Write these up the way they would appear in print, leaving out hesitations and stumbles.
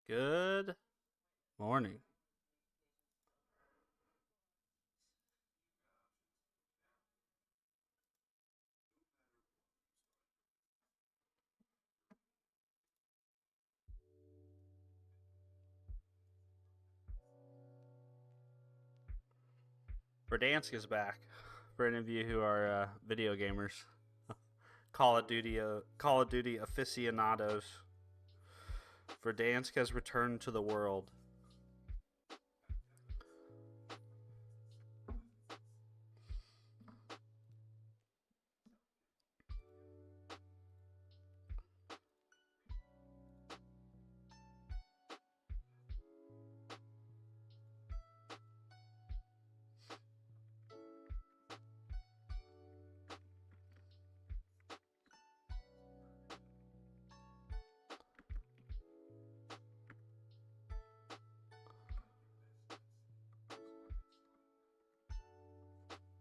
Good morning. Verdansk is back. For any of you who are video gamers, Call of Duty aficionados, Verdansk has returned to the world.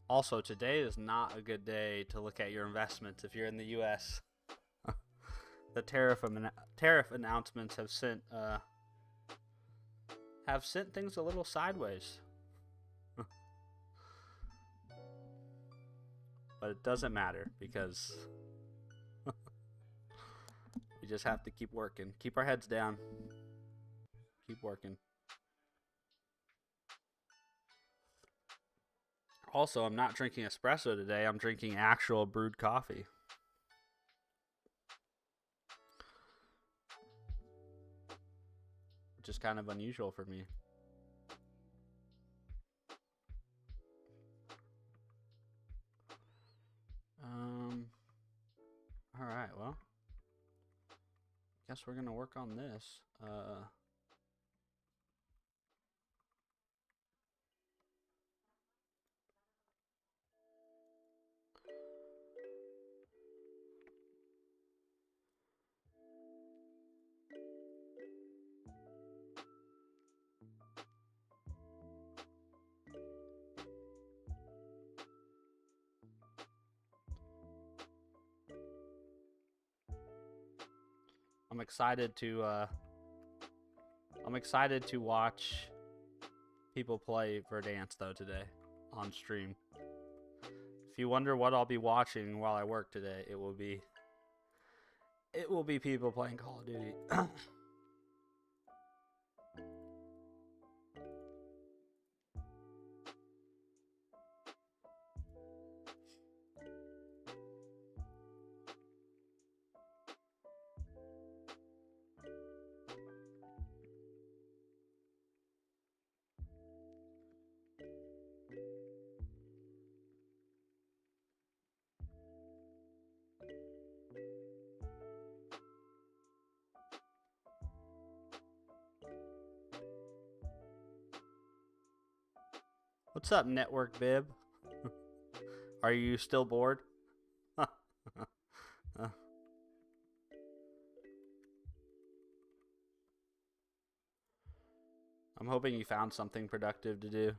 Also, today is not a good day to look at your investments if you're in the U.S. The tariff announcements have sent things a little sideways, but it doesn't matter because we just have to keep working, keep our heads down, keep working. Also, I'm not drinking espresso today. I'm drinking actual brewed coffee. Which is kind of unusual for me. All right, well, guess we're gonna work on this. I'm excited to watch people play Verdansk though today on stream. If you wonder what I'll be watching while I work today, it will be people playing Call of Duty. What's up, Network Bib? Are you still bored? I'm hoping you found something productive to do.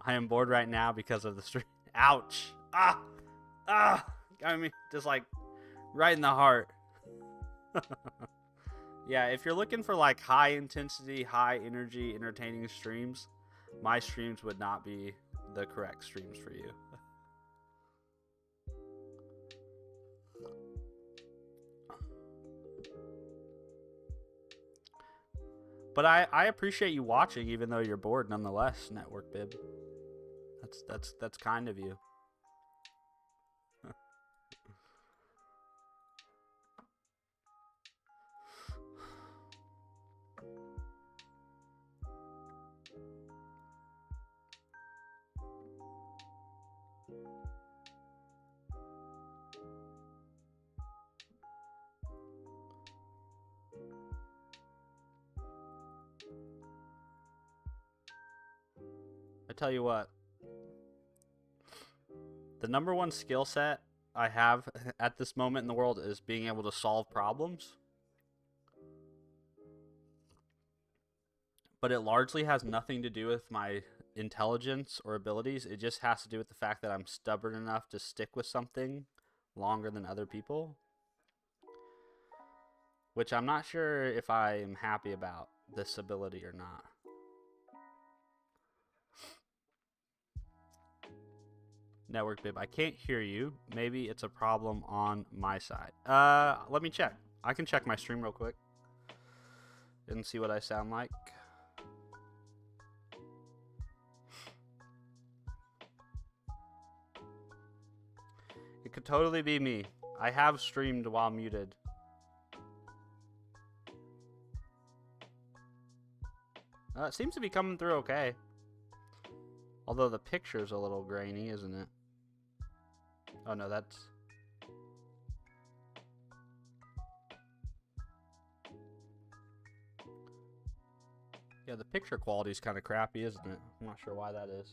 I am bored right now because of the stream. Ouch! Got me just like right in the heart. Yeah, if you're looking for like high intensity, high energy, entertaining streams, my streams would not be the correct streams for you. But I appreciate you watching, even though you're bored, nonetheless. Network Bib, that's kind of you. tell you what. The number one skill set I have at this moment in the world is being able to solve problems. But it largely has nothing to do with my intelligence or abilities. It just has to do with the fact that I'm stubborn enough to stick with something longer than other people. Which I'm not sure if I am happy about this ability or not. Network bib, I can't hear you. Maybe it's a problem on my side. Let me check. I can check my stream real quick and see what I sound like. It could totally be me. I have streamed while muted. It seems to be coming through okay. Although the picture's a little grainy, isn't it? Oh no, that's... Yeah, the picture quality's kind of crappy, isn't it? I'm not sure why that is.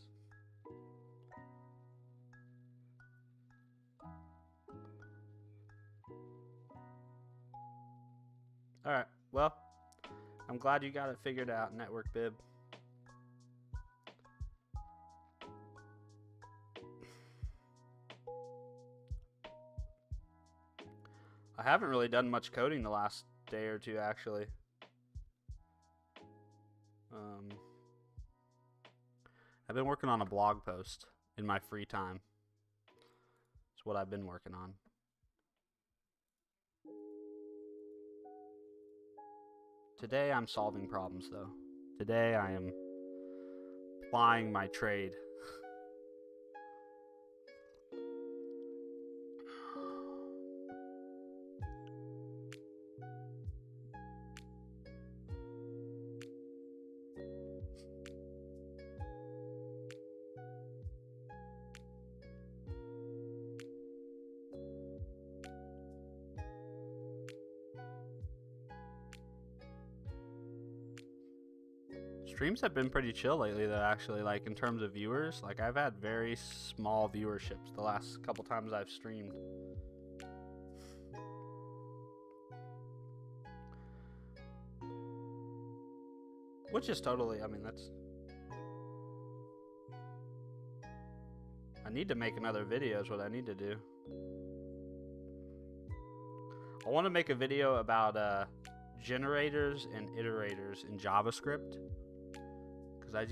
Alright, well, I'm glad you got it figured out, Network Bib. I haven't really done much coding the last day or two, actually. I've been working on a blog post in my free time. It's what I've been working on. Today I'm solving problems, though. Today I am plying my trade. Streams have been pretty chill lately, though, actually, like, in terms of viewers. Like, I've had very small viewerships the last couple times I've streamed. Which is totally, I mean, that's... I need to make another video is what I need to do. I want to make a video about generators and iterators in JavaScript. I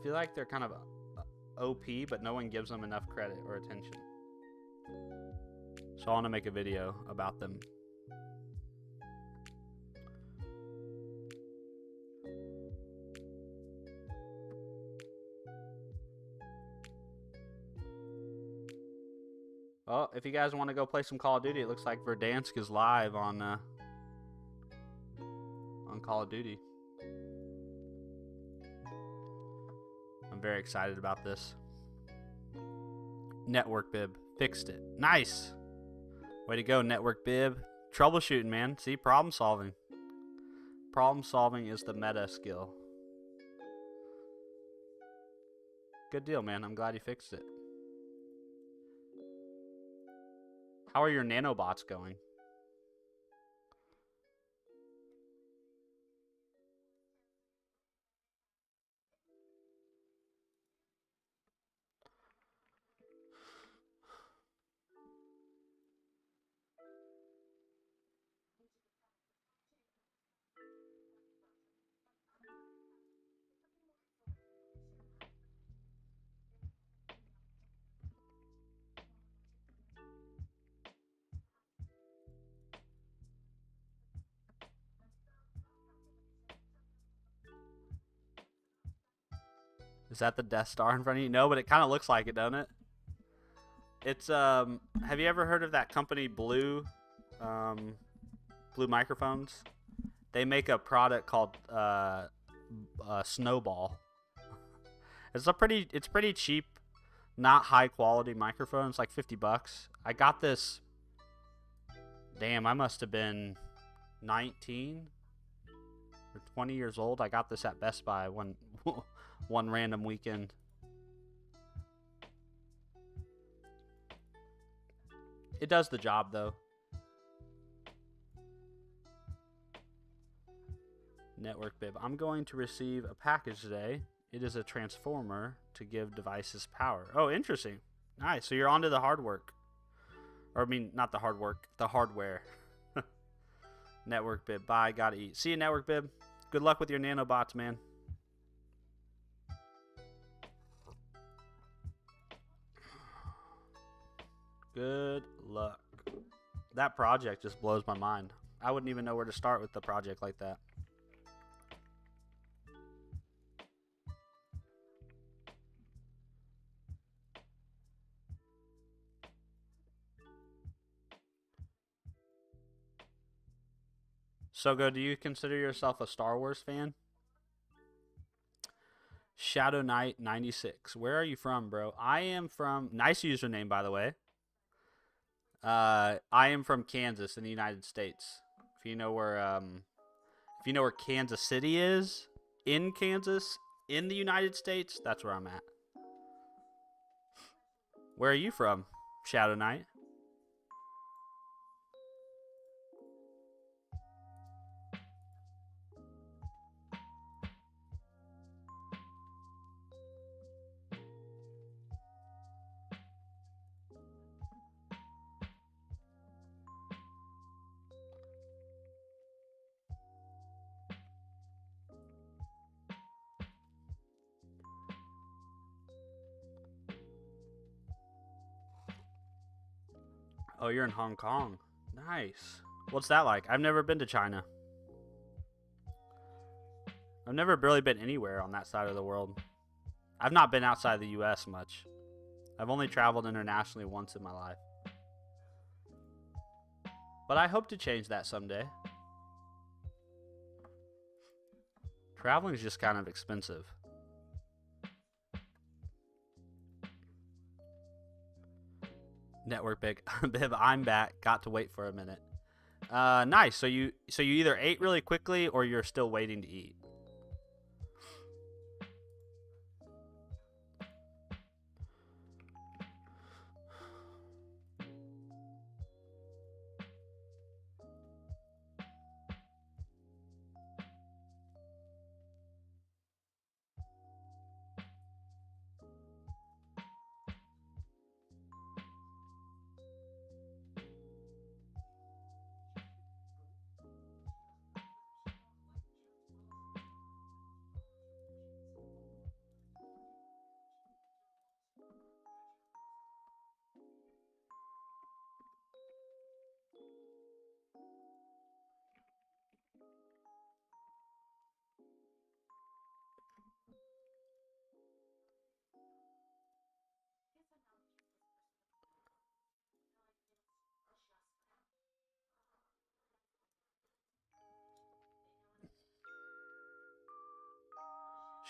feel like they're kind of OP, but no one gives them enough credit or attention. So I want to make a video about them. Well, if you guys want to go play some Call of Duty, it looks like Verdansk is live on Call of Duty. I'm very excited about this. Network Bib fixed it. Nice. Way to go, Network Bib. Troubleshooting, man. See, problem solving. Problem solving is the meta skill. Good deal, man. I'm glad you fixed it. How are your nanobots going? Is that the Death Star in front of you? No, but it kind of looks like it, doesn't it? It's, have you ever heard of that company, Blue Microphones? They make a product called, Snowball. It's pretty cheap, not high quality microphone. It's like $50. I got this, damn, I must have been 19 or 20 years old. I got this at Best Buy one random weekend. It does the job though. Network bib. I'm going to receive a package today. It is a transformer to give devices power. Oh, interesting. Nice. So you're onto the hard work. Or I mean, not the hard work, the hardware. Network bib. Bye. Gotta eat. See you, network bib. Good luck with your nanobots, man. Good luck. That project just blows my mind. I wouldn't even know where to start with the project like that. So good. Do you consider yourself a Star Wars fan? Shadow Knight 96. Where are you from, bro? I am from. Nice username, by the way. I am from Kansas in the United States. If you know where Kansas City is, in Kansas, in the United States, that's where I'm at. Where are you from, Shadow Knight? Oh, you're in Hong Kong. Nice. What's that like? I've never been to China. I've never really been anywhere on that side of the world. I've not been outside the US much. I've only traveled internationally once in my life. But I hope to change that someday. Traveling is just kind of expensive. Network big. Bib, I'm back. Got to wait for a minute. Nice. So you either ate really quickly or you're still waiting to eat.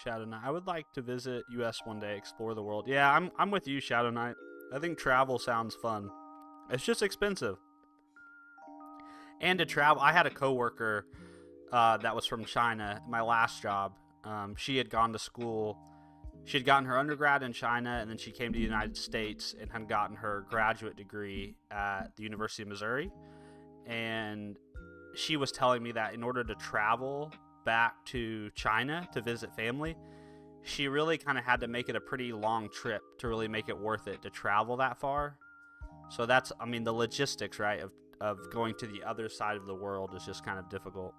Shadow Knight. I would like to visit US one day, explore the world. Yeah, I'm with you, Shadow Knight. I think travel sounds fun. It's just expensive. And to travel, I had a coworker that was from China. My last job, she had gone to school. She had gotten her undergrad in China, and then she came to the United States and had gotten her graduate degree at the University of Missouri. And she was telling me that in order to travel back to China to visit family, she really kind of had to make it a pretty long trip to really make it worth it to travel that far. So that's, I mean, the logistics, right, of going to the other side of the world is just kind of difficult.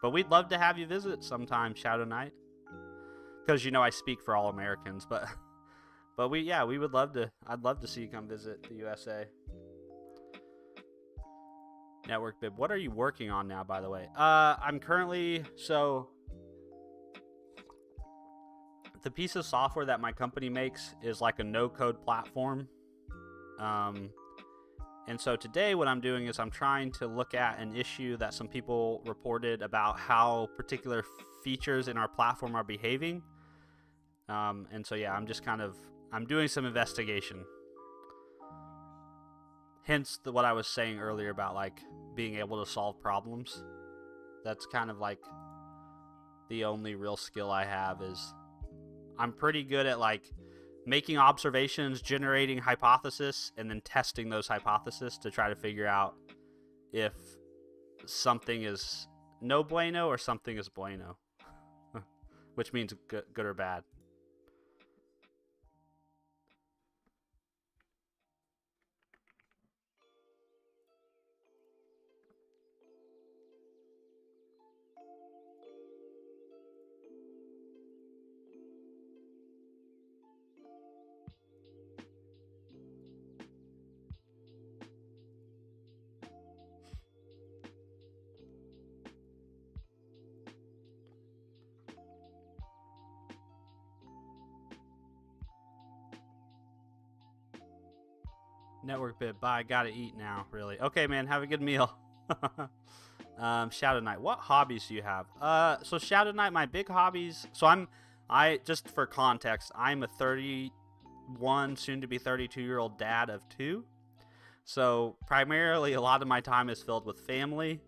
But we'd love to have you visit sometime, Shadow Knight, because I speak for all Americans. But we would love to. I'd love to see you come visit the USA. Network bib. What are you working on now, by the way? I'm currently the piece of software that my company makes is like a no-code platform. And so today what I'm doing is I'm trying to look at an issue that some people reported about how particular features in our platform are behaving. And so yeah, I'm doing some investigation. Hence what I was saying earlier about like being able to solve problems. That's kind of like the only real skill I have is I'm pretty good at like making observations, generating hypotheses, and then testing those hypotheses to try to figure out if something is no bueno or something is bueno, which means good or bad. Network bit. Bye. Gotta eat now. Really. Okay, man. Have a good meal. Shadow Knight. What hobbies do you have? So Shadow Knight, my big hobbies. So I just for context, I'm a 31, soon to be 32-year-old dad of 2. So primarily, a lot of my time is filled with family,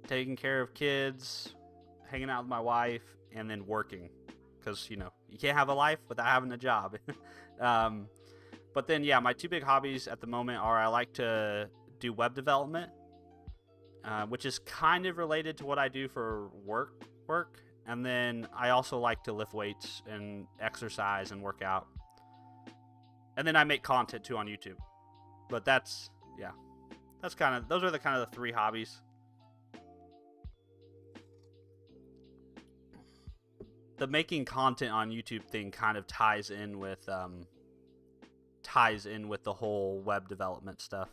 taking care of kids, hanging out with my wife, and then working. Because you can't have a life without having a job. But then, yeah, my 2 big hobbies at the moment are I like to do web development, which is kind of related to what I do for work. And then I also like to lift weights and exercise and work out. And then I make content too on YouTube. But those are the kind of the 3 hobbies. The making content on YouTube thing kind of ties in with the whole web development stuff.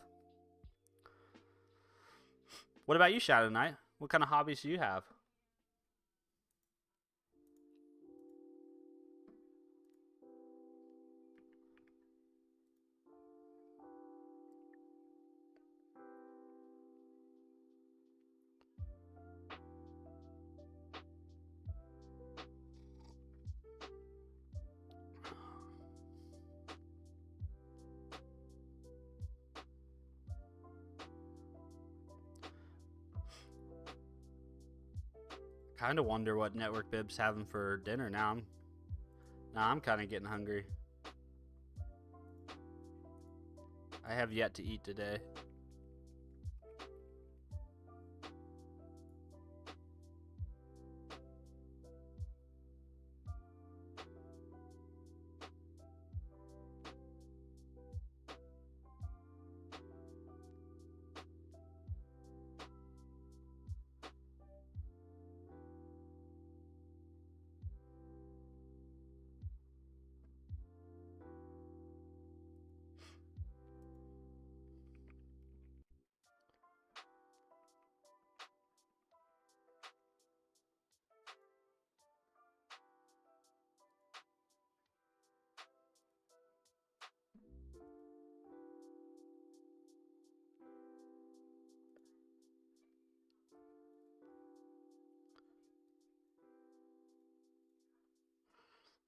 What about you, Shadow Knight? What kind of hobbies do you have? Kind of wonder what Network Bib's having for dinner now. I'm kind of getting hungry. I have yet to eat today.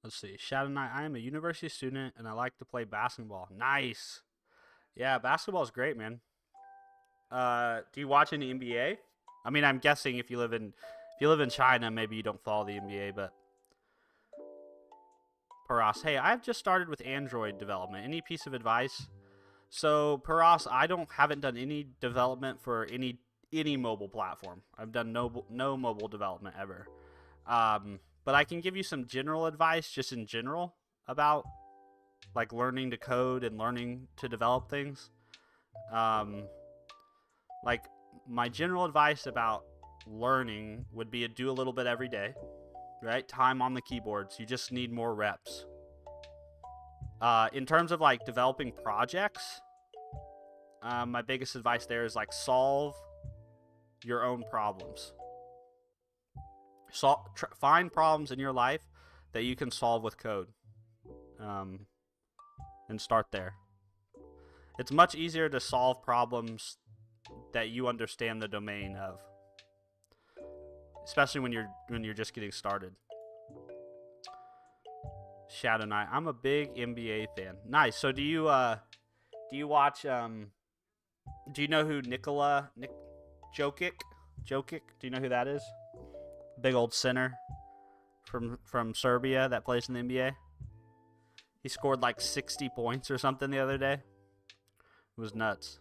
Let's see. Shadow Knight, I am a university student and I like to play basketball. Nice. Yeah, basketball is great, man. Do you watch any NBA? I mean, I'm guessing if you live in China, maybe you don't follow the NBA, but Paras, hey, I've just started with Android development. Any piece of advice? So, Paras, I haven't done any development for any mobile platform. I've done no mobile development ever. But I can give you some general advice, just in general, about like learning to code and learning to develop things. Like my general advice about learning would be to do a little bit every day, right? Time on the keyboards. You just need more reps. In terms of like developing projects, my biggest advice there is like solve your own problems. Find problems in your life that you can solve with code, and start there. It's much easier to solve problems that you understand the domain of, especially when you're just getting started. Shadow Knight, I'm a big NBA fan. Nice. So do you watch do you know who Nikola Jokic? Jokic? Do you know who that is? Big old center from Serbia that plays in the NBA. He scored like 60 points or something the other day. It was nuts.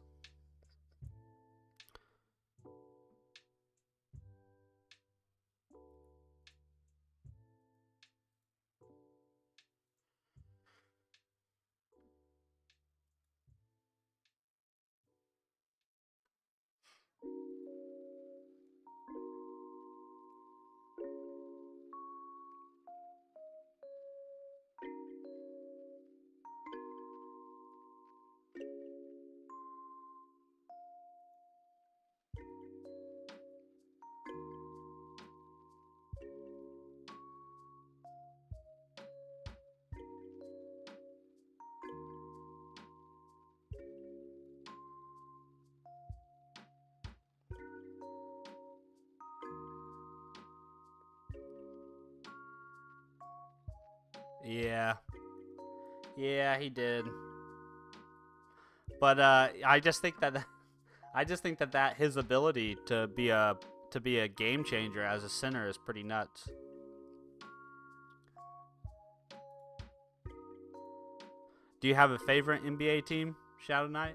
Yeah. Yeah, he did. But I just think that his ability to be a game changer as a center is pretty nuts. Do you have a favorite NBA team, Shadow Knight?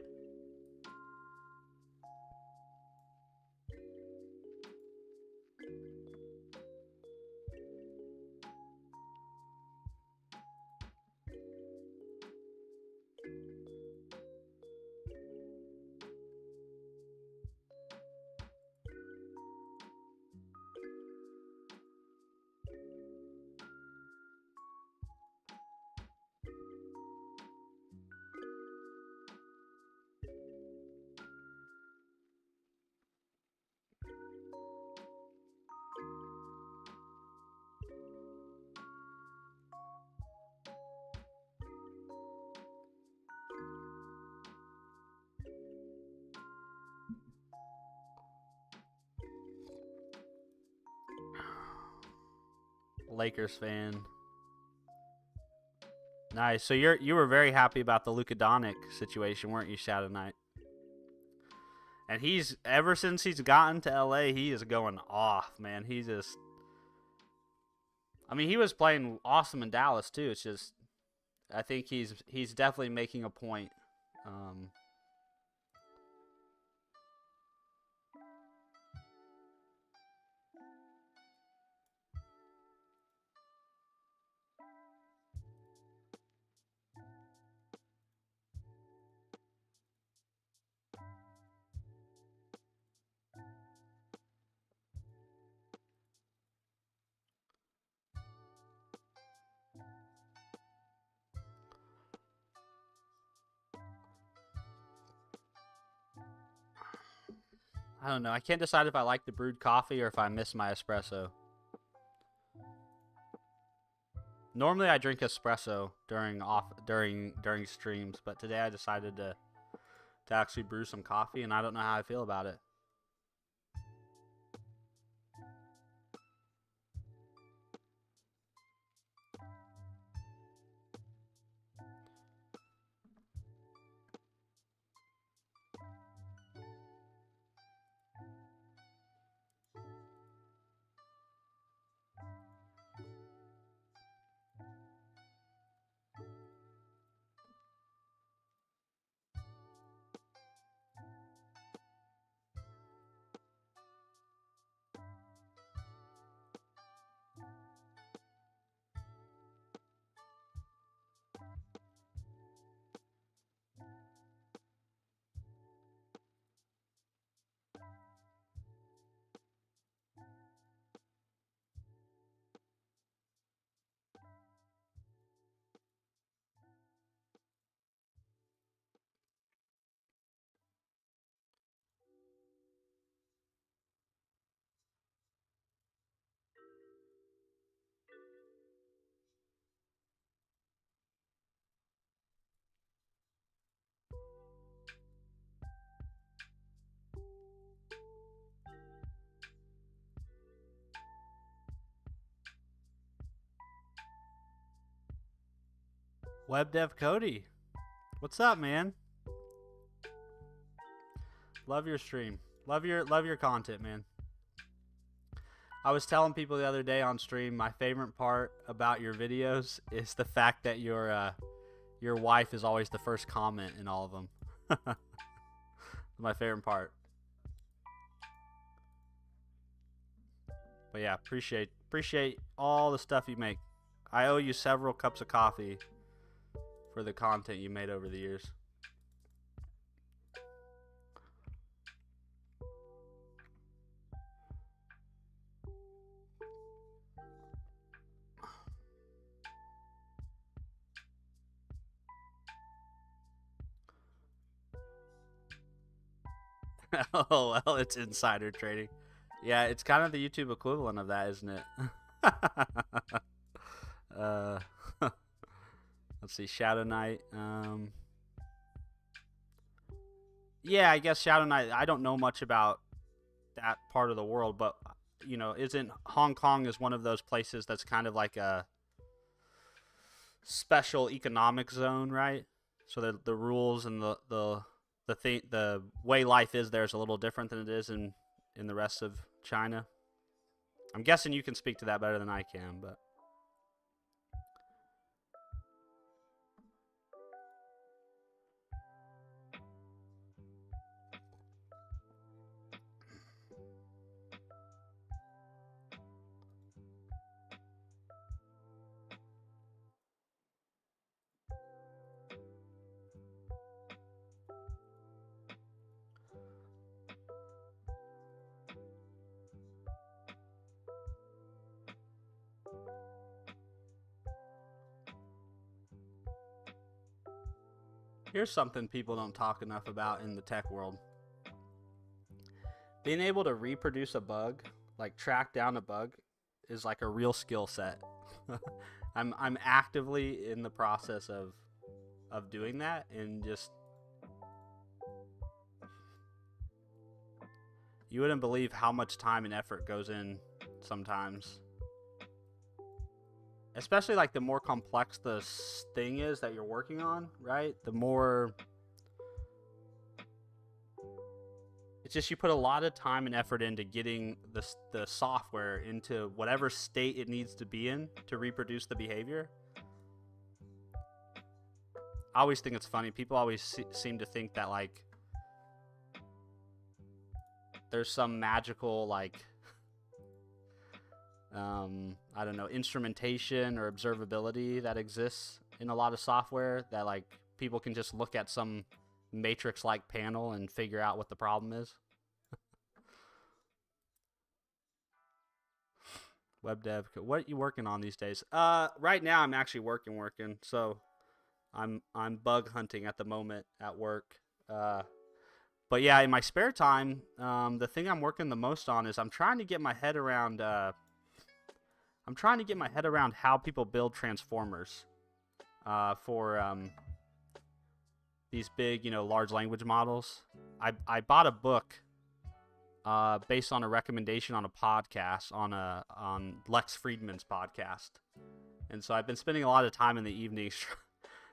Lakers fan. Nice. So you were very happy about the Luka Doncic situation, weren't you, Shadow Knight? And he's ever since he's gotten to LA, he is going off, man. He just, I mean, he was playing awesome in Dallas too. It's just, I think he's definitely making a point. I don't know. I can't decide if I like the brewed coffee or if I miss my espresso. Normally I drink espresso during streams, but today I decided to actually brew some coffee, and I don't know how I feel about it. Web Dev Cody, what's up, man? Love your stream. Love your content, man. I was telling people the other day on stream, my favorite part about your videos is the fact that Your wife is always the first comment in all of them. My favorite part. But yeah, appreciate all the stuff you make. I owe you several cups of coffee for the content you made over the years. Oh, well, it's insider trading. Yeah, it's kind of the YouTube equivalent of that, isn't it? uh, let's see, Shadow Knight. Yeah, I guess Shadow Knight. I don't know much about that part of the world, but isn't Hong Kong is one of those places that's kind of like a special economic zone, right? So the rules and the way life is there is a little different than it is in the rest of China. I'm guessing you can speak to that better than I can, but here's something people don't talk enough about in the tech world. Being able to reproduce a bug, like track down a bug, is like a real skill set. I'm actively in the process of doing that, and just you wouldn't believe how much time and effort goes in sometimes. Especially like the more complex the thing is that you're working on, right? The more it's just you put a lot of time and effort into getting the software into whatever state it needs to be in to reproduce the behavior. I always think it's funny. People always seem to think that like there's some magical like I don't know, instrumentation or observability that exists in a lot of software that like people can just look at some matrix like panel and figure out what the problem is. Web dev. What are you working on these days? Right now I'm actually working. So I'm bug hunting at the moment at work. But yeah, in my spare time, the thing I'm working the most on is I'm trying to get my head around how people build transformers for these big, large language models. I bought a book based on a recommendation on a podcast on Lex Friedman's podcast, and so I've been spending a lot of time in the evenings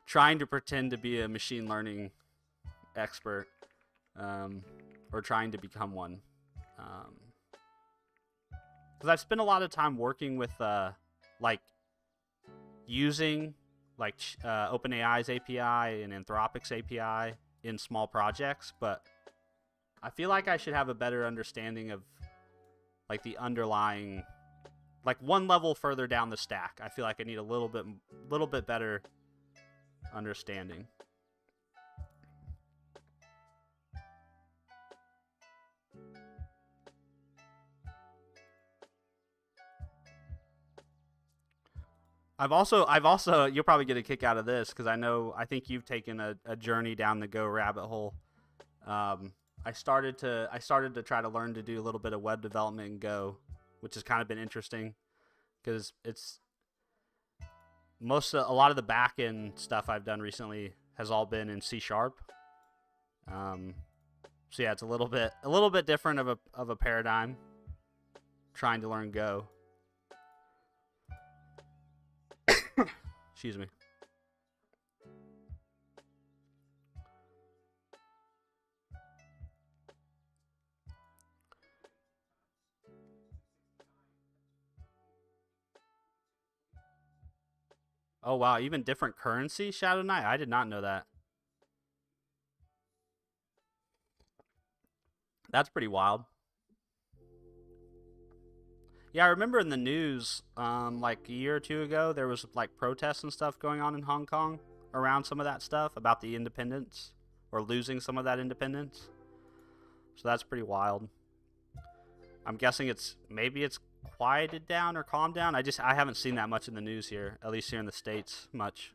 trying to pretend to be a machine learning expert, or trying to become one. Because I've spent a lot of time working with like using like OpenAI's API and Anthropic's API in small projects, but I feel like I should have a better understanding of like the underlying, like one level further down the stack. I feel like I need a little bit better understanding. I've also you'll probably get a kick out of this because I think you've taken a journey down the Go rabbit hole. I started to try to learn to do a little bit of web development in Go, which has kind of been interesting because it's a lot of the back end stuff I've done recently has all been in C#. So yeah, it's a little bit different of a paradigm trying to learn Go. Excuse me. Oh wow, even different currency, Shadow Knight? I did not know that. That's pretty wild. Yeah, I remember in the news, like a year or two ago, there was like protests and stuff going on in Hong Kong around some of that stuff about the independence or losing some of that independence. So that's pretty wild. I'm guessing maybe it's quieted down or calmed down. I haven't seen that much in the news here, at least here in the States, much.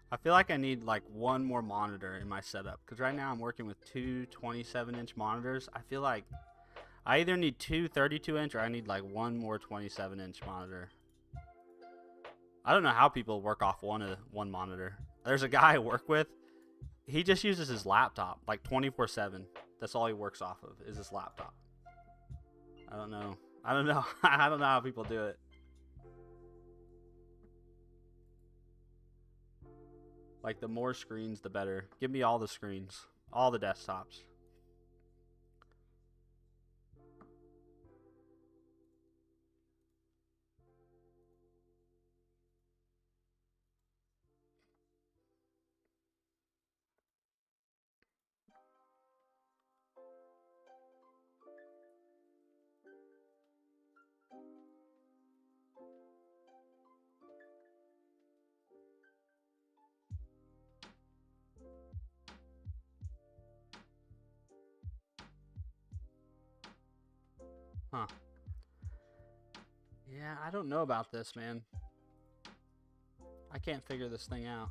I feel like I need like one more monitor in my setup because right now I'm working with two 27-inch monitors. I feel like I either need two 32-inch or I need like one more 27-inch monitor. I don't know how people work off one monitor. There's a guy I work with. He just uses his laptop like 24/7. That's all he works off of is his laptop. I don't know. I don't know. I don't know how people do it. Like the more screens, the better. Give me all the screens, all the desktops. Huh. Yeah, I don't know about this, man. I can't figure this thing out.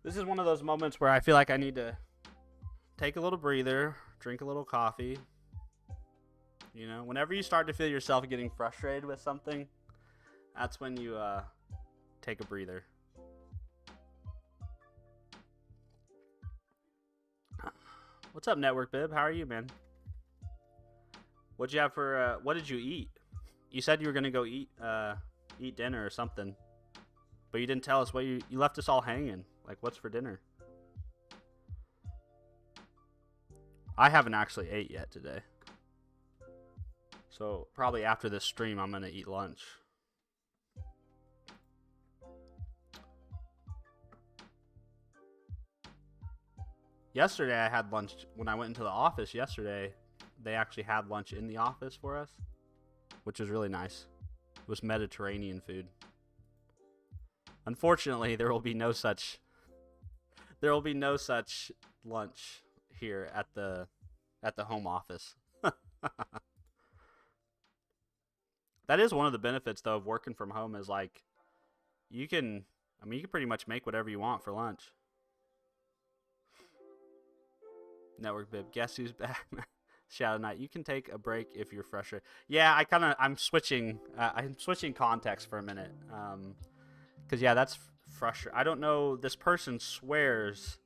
This is one of those moments where I feel like I need to take a little breather, drink a little coffee. You know, whenever you start to feel yourself getting frustrated with something, that's when you take a breather. What's up, Network Bib? How are you, man? What'd you have for? What did you eat? You said you were gonna go eat dinner or something, but you didn't tell us what you left us all hanging. Like, what's for dinner? I haven't actually ate yet today, so probably after this stream, I'm gonna eat lunch. Yesterday, I had lunch when I went into the office. Yesterday, they actually had lunch in the office for us, which was really nice. It was Mediterranean food. Unfortunately, there will be no such lunch here at the home office. That is one of the benefits though of working from home is like you can pretty much make whatever you want for lunch. Network Bib, guess who's back? Shadow Knight, you can take a break if you're frustrated. Yeah, I'm switching context for a minute. Because yeah, that's frustrating. I don't know. This person swears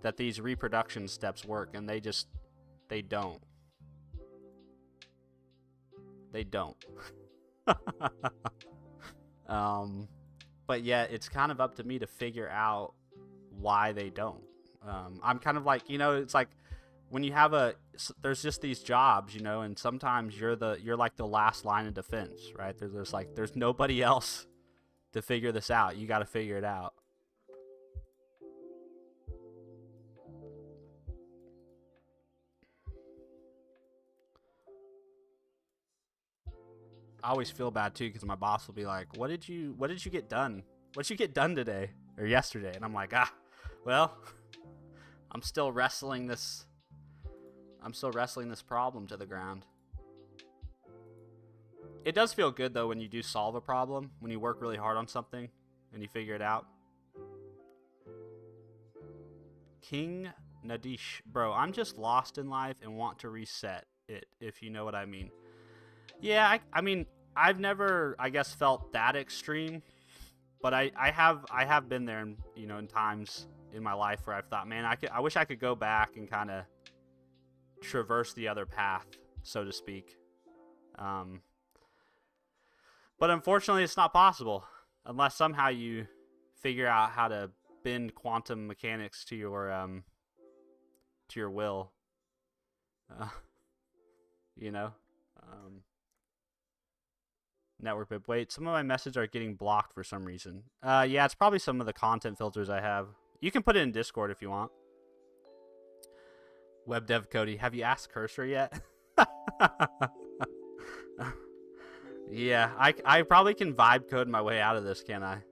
that these reproduction steps work, and they don't. They don't. But yeah, it's kind of up to me to figure out why they don't. I'm kind of like, it's like when you have there's just these jobs, and sometimes you're like the last line of defense, right? There's nobody else to figure this out. You got to figure it out. I always feel bad too because my boss will be like, "What did you get done? What did you get done today or yesterday?" And I'm like, well, I'm still wrestling this problem to the ground. It does feel good though when you do solve a problem, when you work really hard on something and you figure it out. King Nadish, bro, I'm just lost in life and want to reset it, if you know what I mean. Yeah, I mean, I've never, I guess, felt that extreme, but I have been there, in times in my life where I've thought, man, I wish I could go back and kind of traverse the other path, so to speak. But unfortunately, it's not possible unless somehow you figure out how to bend quantum mechanics to your will. You know. Network bib. Wait, some of my messages are getting blocked for some reason. Yeah, it's probably some of the content filters I have. You can put it in Discord if you want. Web Dev Cody, have you asked Cursor yet? Yeah, I probably can vibe code my way out of this, can I?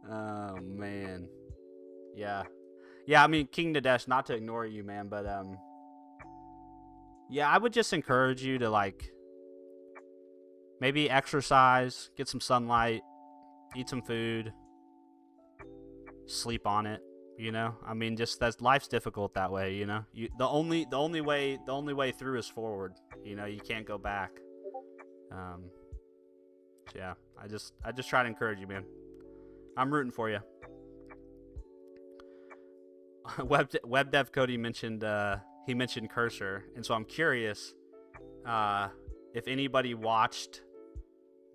Oh man. Yeah. Yeah, I mean, King Nadesh, not to ignore you, man, but yeah, I would just encourage you to, like, maybe exercise, get some sunlight, eat some food, sleep on it, I mean, just life's difficult that way, the only way through is forward. You can't go back. Yeah, I just try to encourage you, man. I'm rooting for you. Web Dev Cody mentioned he mentioned Cursor, and so I'm curious if anybody watched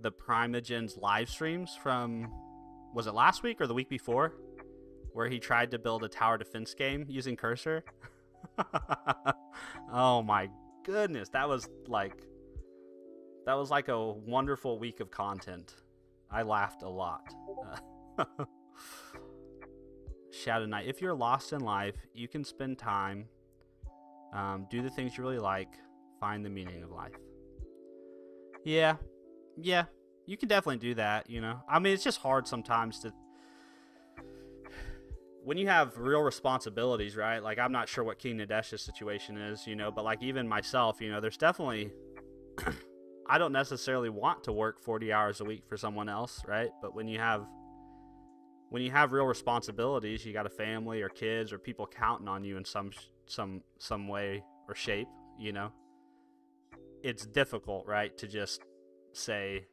the Primogen's live streams from, was it last week or the week before, where he tried to build a tower defense game using Cursor. Oh my goodness, that was like a wonderful week of content. I laughed a lot. Shadow Knight, if you're lost in life, you can spend time, do the things you really like, find the meaning of life. Yeah, you can definitely do that, I mean, it's just hard sometimes to, when you have real responsibilities, right? Like, I'm not sure what King Nadesh's situation is, but like even myself, there's definitely, I don't necessarily want to work 40 hours a week for someone else, right? But when you have real responsibilities, you got a family or kids or people counting on you in some way or shape, it's difficult, right? To just say,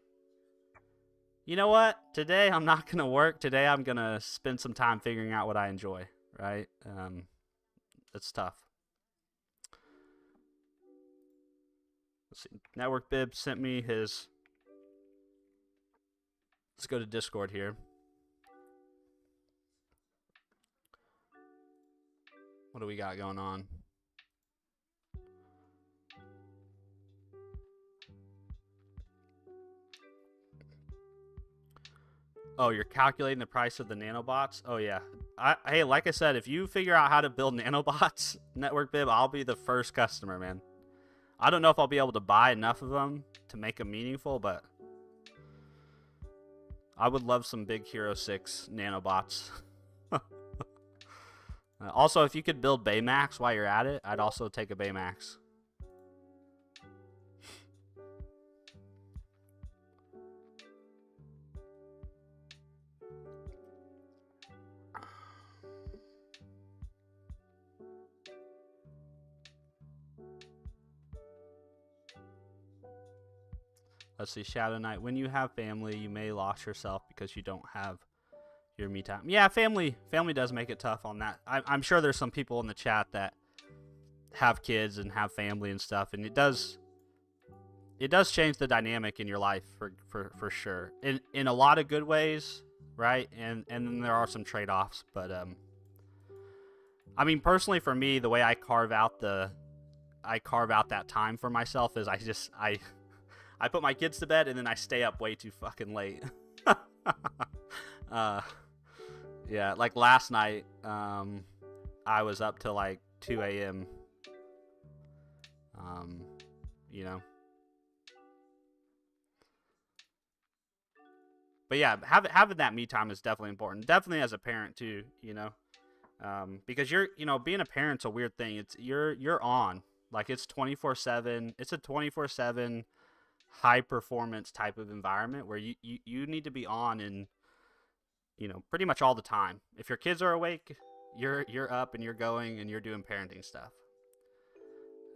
you know what? Today I'm not going to work. Today I'm going to spend some time figuring out what I enjoy, right? It's tough. Let's see. Network Bib sent me his. Let's go to Discord here. What do we got going on? Oh, you're calculating the price of the nanobots? Oh, yeah. Hey, like I said, if you figure out how to build nanobots, Network Bib, I'll be the first customer, man. I don't know if I'll be able to buy enough of them to make them meaningful, but I would love some big Hero 6 nanobots. Also, if you could build Baymax while you're at it, I'd also take a Baymax. Let's see, Shadow Knight. When you have family, you may lose yourself because you don't have your me time. Yeah, family does make it tough on that. I'm sure there's some people in the chat that have kids and have family and stuff, and it does change the dynamic in your life for sure. In a lot of good ways, right? And then there are some trade-offs, but I mean, personally for me, the way I carve out that time for myself is I put my kids to bed and then I stay up way too fucking late. Yeah, like last night, I was up till like 2 a.m. You know. But yeah, having that me time is definitely important. Definitely as a parent too, you know, because being a parent's a weird thing. It's you're on, like it's 24/7. It's a 24/7 high performance type of environment where you need to be on and pretty much all the time. If your kids are awake, you're up and you're going and you're doing parenting stuff.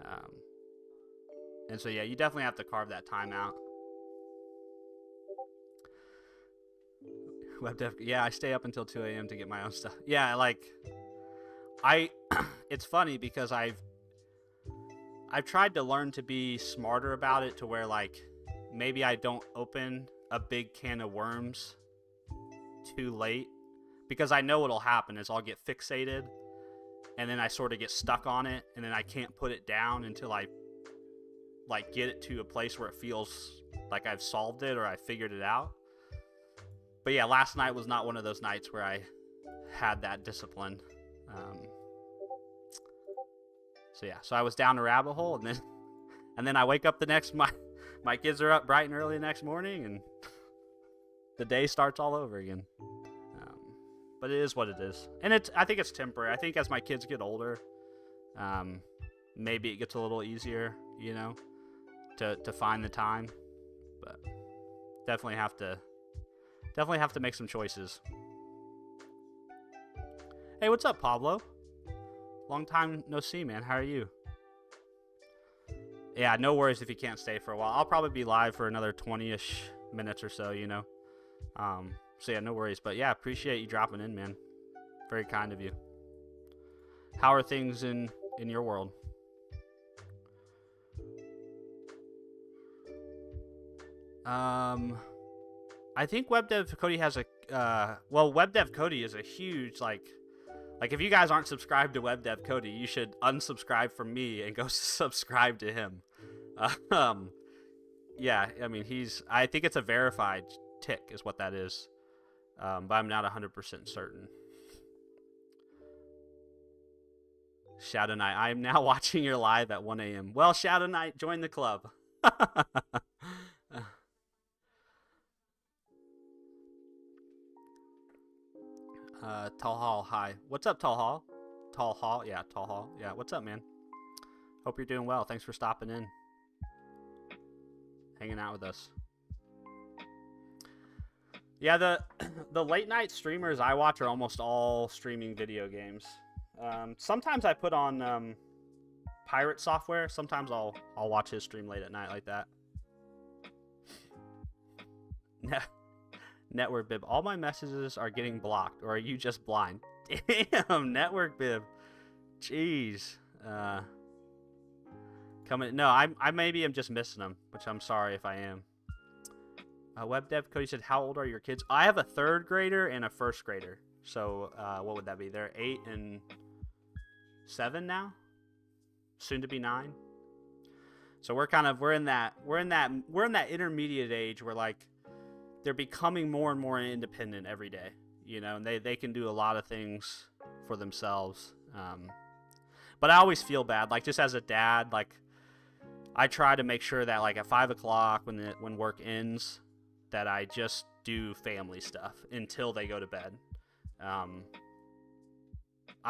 Um, and so yeah, you definitely have to carve that time out. Web dev, yeah, I stay up until 2 a.m. to get my own stuff. Yeah, like I, it's funny because I've tried to learn to be smarter about it to where like maybe I don't open a big can of worms too late, because I know what'll happen is I'll get fixated and then I sort of get stuck on it and then I can't put it down until I like get it to a place where it feels like I've solved it or I figured it out. But yeah, last night was not one of those nights where I had that discipline. So yeah, so I was down the rabbit hole, and then I wake up the next my kids are up bright and early the next morning, and the day starts all over again. But it is what it is, and I think it's temporary. I think as my kids get older, maybe it gets a little easier, to find the time. But definitely have to make some choices. Hey, what's up, Pablo? Long time no see, man. How are you? Yeah, no worries if you can't stay for a while. I'll probably be live for another 20-ish minutes or so, So yeah, no worries. But yeah, appreciate you dropping in, man. Very kind of you. How are things in your world? I think WebDev Cody has a WebDev Cody is a huge like if you guys aren't subscribed to WebDev Cody, you should unsubscribe from me and go subscribe to him. Yeah, I mean I think it's a verified tick is what that is, but I'm not 100% certain. Shadow Knight, I am now watching your live at 1 a.m. Well, Shadow Knight, join the club. Tall Hall, hi. What's up, Tall Hall? Tall Hall, yeah, Tall Hall. Yeah, what's up, man? Hope you're doing well. Thanks for stopping in. Hanging out with us. Yeah, the late night streamers I watch are almost all streaming video games. Sometimes I put on pirate software. Sometimes I'll watch his stream late at night like that. Network Bib, all my messages are getting blocked, or are you just blind? Damn, Network Bib. Jeez. No, I maybe am just missing them, which I'm sorry if I am. WebDev Cody said, how old are your kids? I have a 3rd grader and a 1st grader. So what would that be? They're 8 and 7 now, soon to be 9. So we're in that intermediate age where like they're becoming more and more independent every day, and they can do a lot of things for themselves. But I always feel bad, like just as a dad, like I try to make sure that like at 5 o'clock when work ends, that I just do family stuff until they go to bed. I'm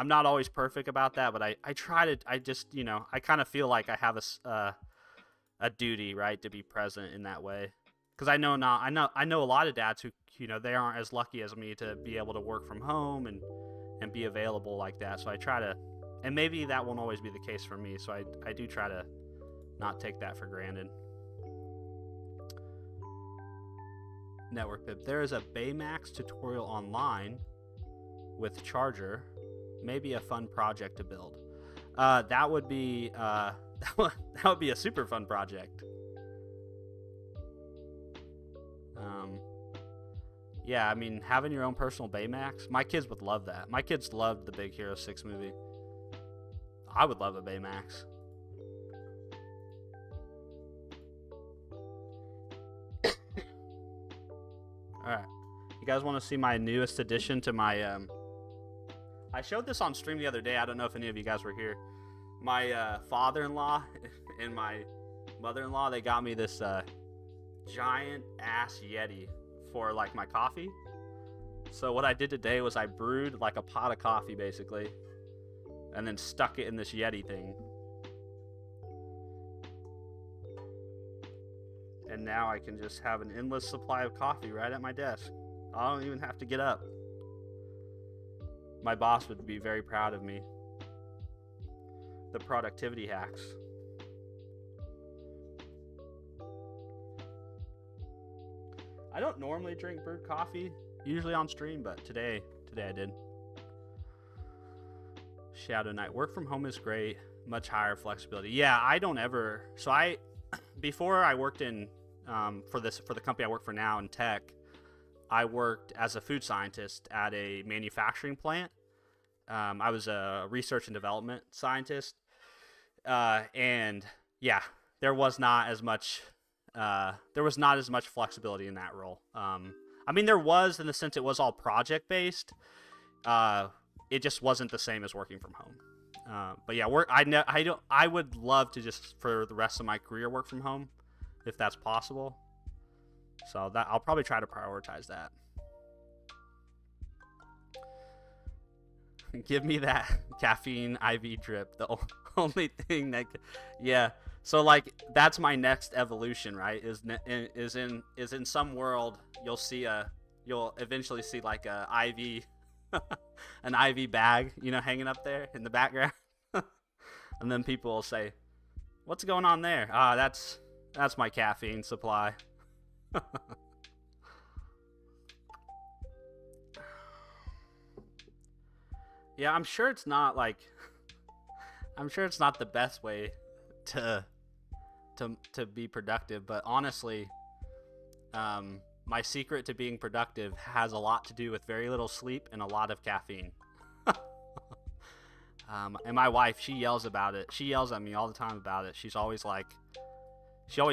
not always perfect about that, but I try to. I just I kind of feel like I have a duty, right, to be present in that way. Because I know a lot of dads who they aren't as lucky as me to be able to work from home and be available like that. So I try to, and maybe that won't always be the case for me. So I do try to not take that for granted. Network Bib, there is a Baymax tutorial online with charger. Maybe a fun project to build. That would be that would be a super fun project. Yeah, I mean, having your own personal Baymax, my kids would love that. My kids loved the Big Hero 6 movie. I would love a Baymax. Alright. You guys want to see my newest addition to my... I showed this on stream the other day. I don't know if any of you guys were here. My father-in-law and my mother-in-law, they got me this giant-ass Yeti for like my coffee. So what I did today was I brewed like a pot of coffee basically, and then stuck it in this Yeti thing. And now I can just have an endless supply of coffee right at my desk. I don't even have to get up. My boss would be very proud of me. The productivity hacks. I don't normally drink brewed coffee, usually on stream, but today I did. Shadow Knight. Work from home is great. Much higher flexibility. Yeah, I don't ever. So before I worked in for the company I work for now in tech, I worked as a food scientist at a manufacturing plant. I was a research and development scientist, and yeah, there was not as much flexibility in that role. I mean, there was in the sense it was all project based. It just wasn't the same as working from home. But yeah, I would love to just for the rest of my career work from home, if that's possible. So that I'll probably try to prioritize that. Give me that caffeine IV drip. The only thing that, yeah. So like that's my next evolution, right? Is in some world you'll eventually see like a IV, an IV bag, hanging up there in the background, and then people will say, "What's going on there?" That's my caffeine supply. Yeah, I'm sure it's not the best way to be productive, but honestly, my secret to being productive has a lot to do with very little sleep and a lot of caffeine. And my wife, she yells about it. She yells at me all the time about it. She always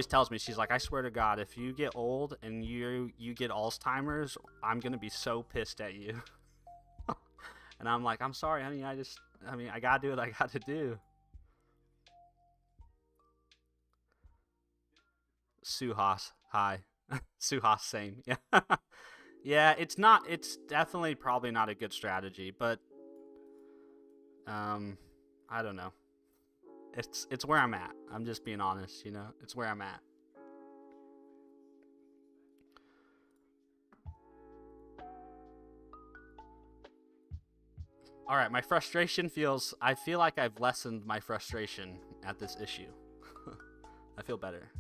tells me, she's like, I swear to God, if you get old and you get Alzheimer's, I'm gonna be so pissed at you. And I'm like, I'm sorry, honey. I gotta do what I got to do. Suhas, hi. Suhas, same. Yeah. Yeah, it's definitely probably not a good strategy, but I don't know. It's where I'm at. I'm just being honest, It's where I'm at. All right, my frustration I feel like I've lessened my frustration at this issue. I feel better.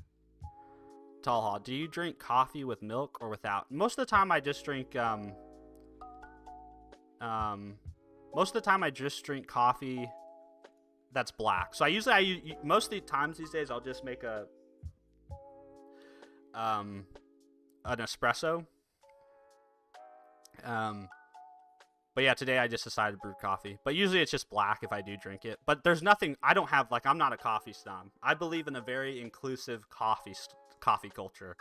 Tall Haw, do you drink coffee with milk or without? Most of the time I just drink coffee that's black. So most of the times these days I'll just make an espresso. But yeah, today I just decided to brew coffee. But usually it's just black if I do drink it. But there's nothing, I'm not a coffee snob. I believe in a very inclusive coffee culture.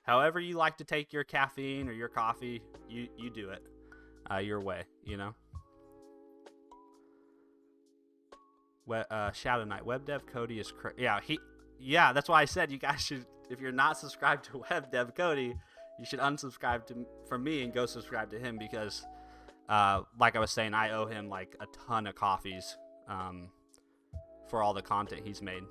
However you like to take your caffeine or your coffee, you do it your way, Shadow Knight, Web Dev Cody is yeah, that's why I said you guys should, if you're not subscribed to Web Dev Cody, you should unsubscribe from me and go subscribe to him, because like I was saying, I owe him like a ton of coffees for all the content he's made.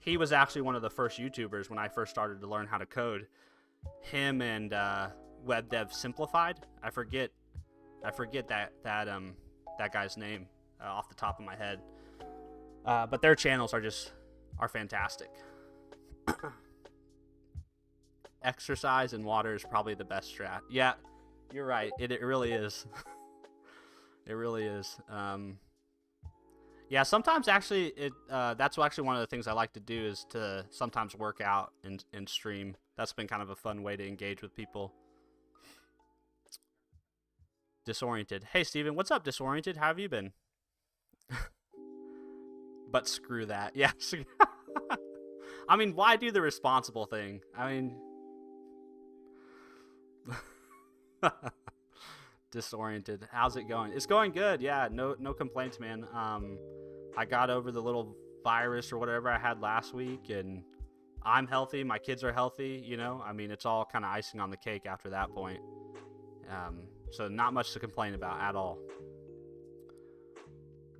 He was actually one of the first YouTubers when I first started to learn how to code. Him and Web Dev Simplified. I forget that guy's name off the top of my head. But their channels are fantastic. Exercise and water is probably the best strat. Yeah, you're right. It really is. It really is. Yeah, sometimes actually that's actually one of the things I like to do, is to sometimes work out and stream. That's been kind of a fun way to engage with people. Disoriented. Hey, Steven, what's up, Disoriented? How have you been? But screw that. Yeah. I mean, why do the responsible thing? I mean... Disoriented. How's it going? It's going good. Yeah, no complaints, man. I got over the little virus or whatever I had last week, and I'm healthy, my kids are healthy, you know? I mean, it's all kind of icing on the cake after that point. So not much to complain about at all.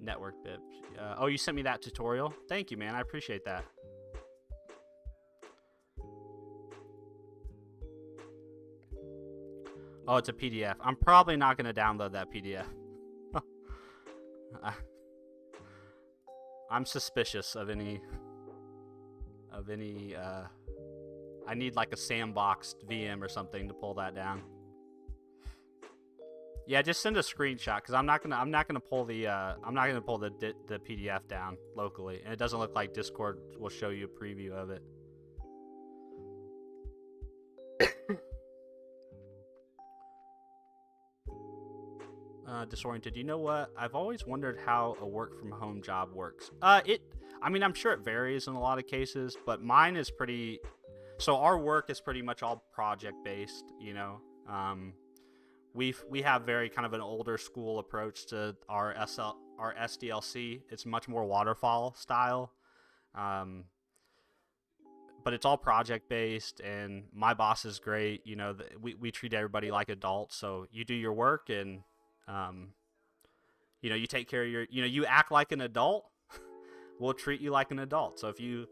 Network bib. Oh, you sent me that tutorial? Thank you, man. I appreciate that. Oh, it's a PDF. I'm probably not going to download that PDF. I'm suspicious of any I need like a sandboxed VM or something to pull that down. Yeah, just send a screenshot because I'm not gonna pull the PDF down locally, and it doesn't look like Discord will show you a preview of it. Disoriented. You know what? I've always wondered how a work from home job works. I mean, I'm sure it varies in a lot of cases, but mine is pretty. So our work is pretty much all project based. You know, we have very kind of an older school approach to our SDLC. It's much more waterfall style. But it's all project based, and my boss is great. You know, we treat everybody like adults. So you do your work, and you know, you take care of you act like an adult. We'll treat you like an adult. So if you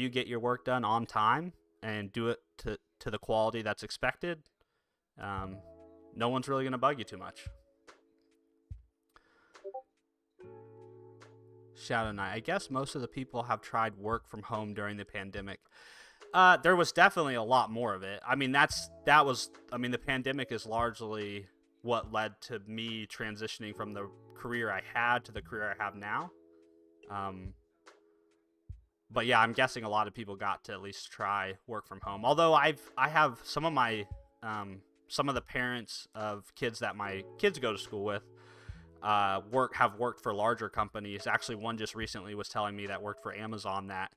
get your work done on time and do it to the quality that's expected, no one's really gonna bug you too much. Shadow Knight. I guess most of the people have tried work from home during the pandemic. There was definitely a lot more of it. I mean, the pandemic is largely what led to me transitioning from the career I had to the career I have now. But yeah, I'm guessing a lot of people got to at least try work from home. Although I have some of the parents of kids that my kids go to school with have worked for larger companies. Actually, one just recently was telling me that worked for Amazon that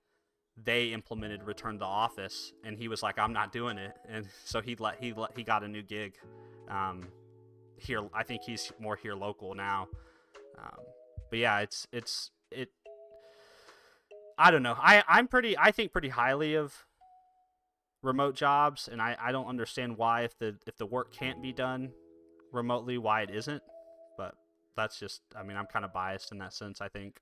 they implemented return to office, and he was like, "I'm not doing it," and so he got a new gig. Here, I think he's more here local now. But yeah, it. I don't know. I think pretty highly of remote jobs, and I don't understand why if the work can't be done remotely, why it isn't. But that's just, I mean, I'm kind of biased in that sense, I think.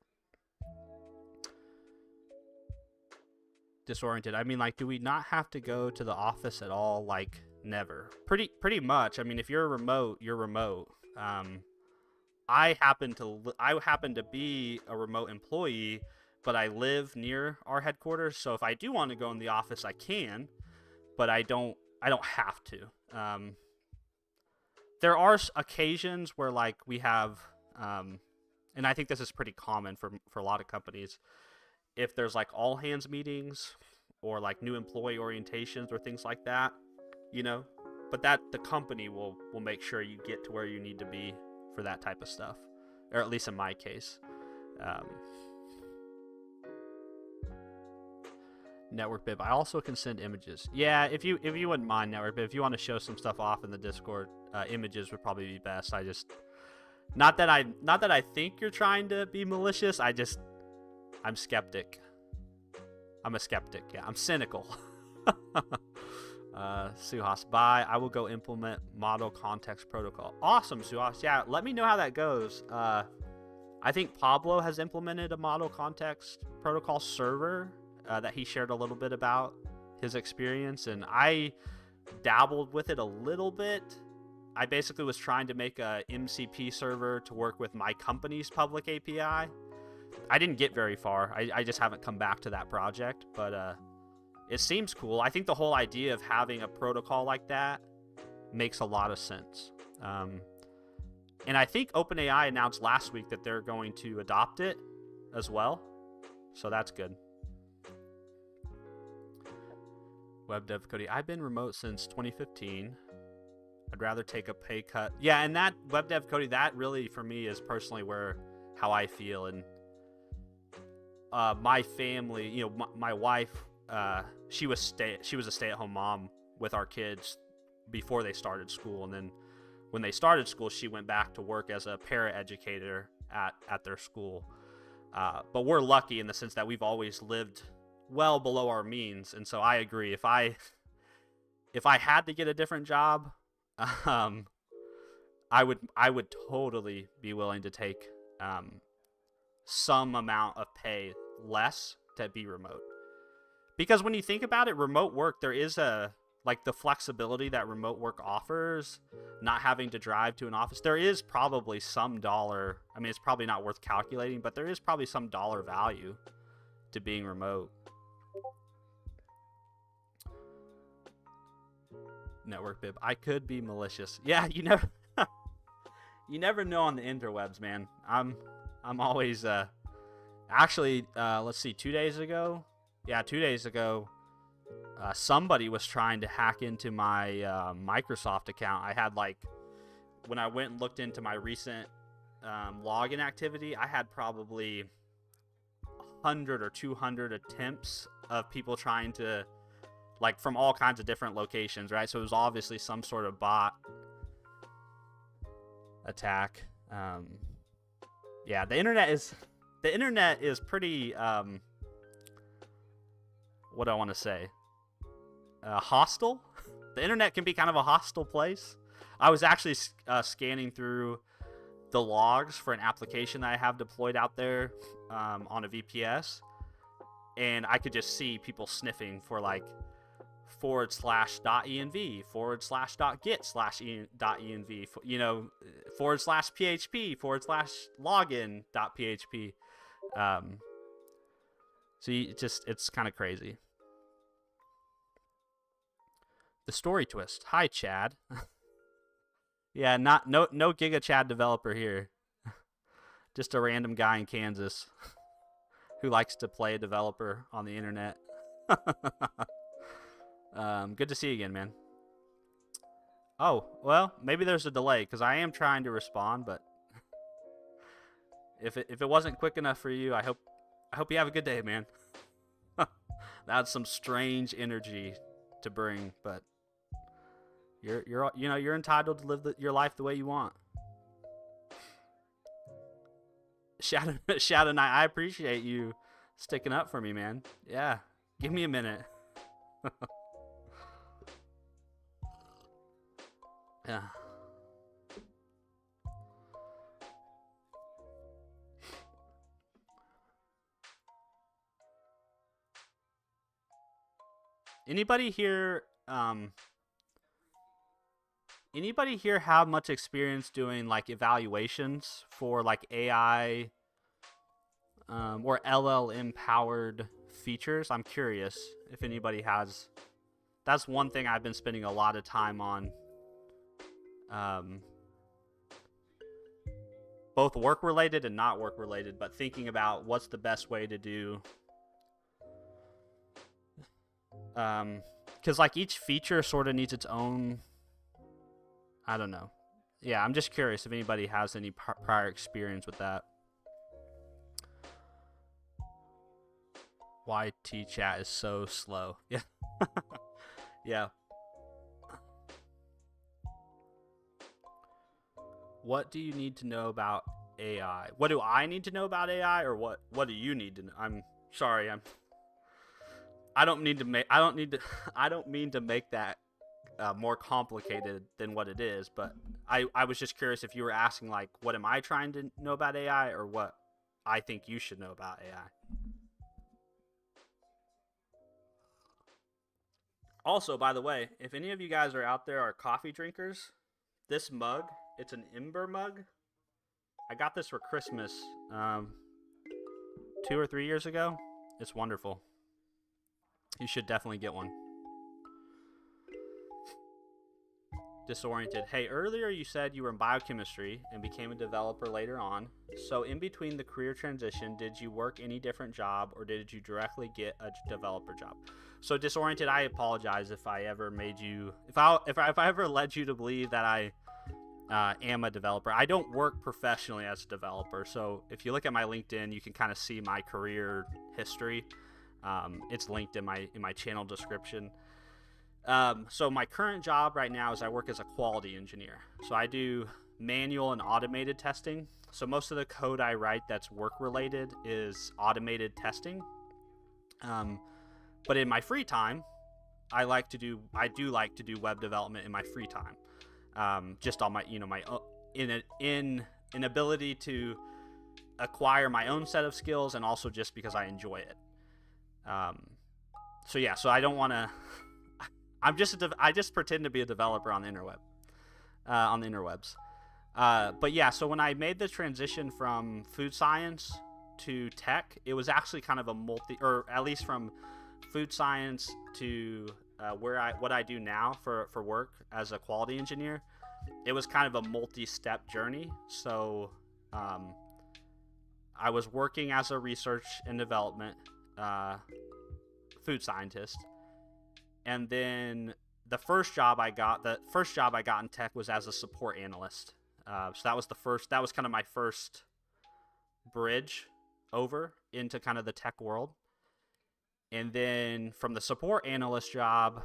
Disoriented. I mean, like, do we not have to go to the office at all? Like, never. Pretty much. I mean, if you're remote, you're remote. I happen to be a remote employee, but I live near our headquarters. So if I do want to go in the office, I can, but I don't have to. There are occasions where like we have, and I think this is pretty common for a lot of companies. If there's like all hands meetings or like new employee orientations or things like that, you know, but that the company will make sure you get to where you need to be for that type of stuff, or at least in my case. Network Bib. I also can send images. Yeah, if you wouldn't mind, Network Bib, if you want to show some stuff off in the Discord, images would probably be best. I just not that I think you're trying to be malicious. I'm skeptic. I'm a skeptic. Yeah, I'm cynical. Suhas, bye. I will go implement model context protocol. Awesome, Suhas. Yeah, let me know how that goes. I think Pablo has implemented a model context protocol server that he shared a little bit about his experience, and I dabbled with it a little bit. I basically was trying to make a MCP server to work with my company's public API. I didn't get very far. I just haven't come back to that project, but it seems cool. I think the whole idea of having a protocol like that makes a lot of sense. And I think OpenAI announced last week that they're going to adopt it as well. So that's good. Web Dev Cody, I've been remote since 2015. I'd rather take a pay cut. Yeah, and that Web Dev Cody, that really for me is personally how I feel. And my family, you know, my wife, she was a stay-at-home mom with our kids before they started school, and then when they started school, she went back to work as a paraeducator at their school. But we're lucky in the sense that we've always lived well below our means. And so I agree. If I had to get a different job, um, I would totally be willing to take some amount of pay less to be remote. Because when you think about it, remote work, there is like the flexibility that remote work offers, not having to drive to an office. There is probably some dollar. I mean, it's probably not worth calculating, but there is probably some dollar value to being remote. Network bib. I could be malicious. Yeah, you never know on the interwebs, man. I'm always actually let's see, 2 days ago. Yeah, 2 days ago, somebody was trying to hack into my Microsoft account. I had when I went and looked into my recent login activity, I had probably 100 or 200 attempts of people trying to, from all kinds of different locations, right? So it was obviously some sort of bot attack. Yeah, the internet is pretty what do I want to say? Hostile. The internet can be kind of a hostile place. I was actually scanning through the logs for an application that I have deployed out there on a VPS, and I could just see people sniffing for /.env /.get/env, /php /login.php. So it's kind of crazy. The story twist. Hi, Chad. Yeah, no Giga Chad developer here. Just a random guy in Kansas who likes to play a developer on the internet. Good to see you again, man. Oh, well, maybe there's a delay because I am trying to respond, but if it wasn't quick enough for you, I hope you have a good day, man. That's some strange energy to bring, but you're entitled to live your life the way you want. Shadow Knight, I appreciate you sticking up for me, man. Yeah, give me a minute. Yeah. Anybody here have much experience doing evaluations for AI or LLM powered features? I'm curious if anybody has. That's one thing I've been spending a lot of time on. Both work related and not work related, but thinking about what's the best way to do. Because each feature sort of needs its own. I don't know. Yeah, I'm just curious if anybody has any prior experience with that. YT chat is so slow. Yeah. Yeah. What do you need to know about AI? What do I need to know about AI, or what do you need to know? I'm sorry. I don't mean to make that more complicated than what it is, but I was just curious if you were asking what am I trying to know about AI, or what I think you should know about AI. Also, by the way, if any of you guys are out there are coffee drinkers, this mug, it's an Ember mug. I got this for Christmas 2 or 3 years ago. It's wonderful. You should definitely get one. Disoriented. Hey, earlier you said you were in biochemistry and became a developer later on. So in between the career transition, did you work any different job, or did you directly get a developer job? So Disoriented, I apologize if I ever made you, if I ever led you to believe that I am a developer. I don't work professionally as a developer. So if you look at my LinkedIn, you can kind of see my career history. It's linked in my channel description. So my current job right now is I work as a quality engineer. So I do manual and automated testing. So most of the code I write that's work related is automated testing. But in my free time, I do like to do web development in my free time, just on my my in an ability to acquire my own set of skills, and also just because I enjoy it. So yeah, so I don't want to. I just pretend to be a developer on the interwebs. But yeah, so when I made the transition from food science to tech, it was actually kind of or at least from food science to what I do now for work as a quality engineer. It was kind of a multi-step journey. So I was working as a research and development food scientist, and then the first job I got in tech was as a support analyst. So that was kind of my first bridge over into kind of the tech world. And then from the support analyst job,